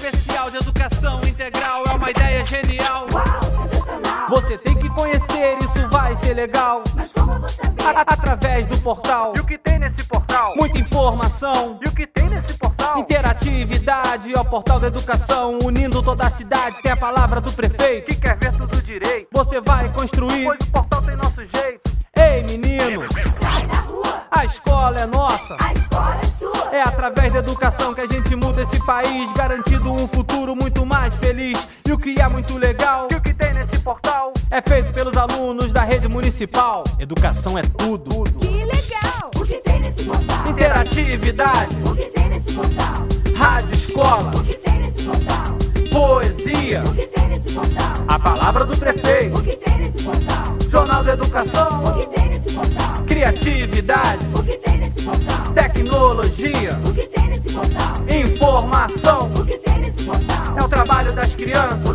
especial de educação integral. É uma ideia genial. Uau, sensacional. Você tem que conhecer, isso vai ser legal. Mas como eu vou saber? Através do portal. E o que tem nesse portal? Muita informação. E o que tem nesse portal? Interatividade, é o portal da educação, unindo toda a cidade. Tem a palavra do prefeito. Que quer ver tudo direito? Você vai construir. Pois o portal tem nosso jeito. Ei, menino, Sai da rua, a escola é nossa. a escola é sua. É através da educação que a gente muda esse país, garantindo um futuro muito mais feliz. E o que é muito legal E o que tem nesse portal? é feito pelos alunos da rede municipal. Educação é tudo. Que legal. O que tem nesse portal? Interatividade, O que tem nesse portal? rádio escola, O que tem nesse portal? poesia, O que tem nesse portal? a palavra do prefeito, O que tem nesse portal? jornal da educação, O que tem nesse portal? criatividade, O que tem nesse portal? tecnologia, O que tem nesse portal? informação. O que tem nesse portal? É o trabalho das crianças.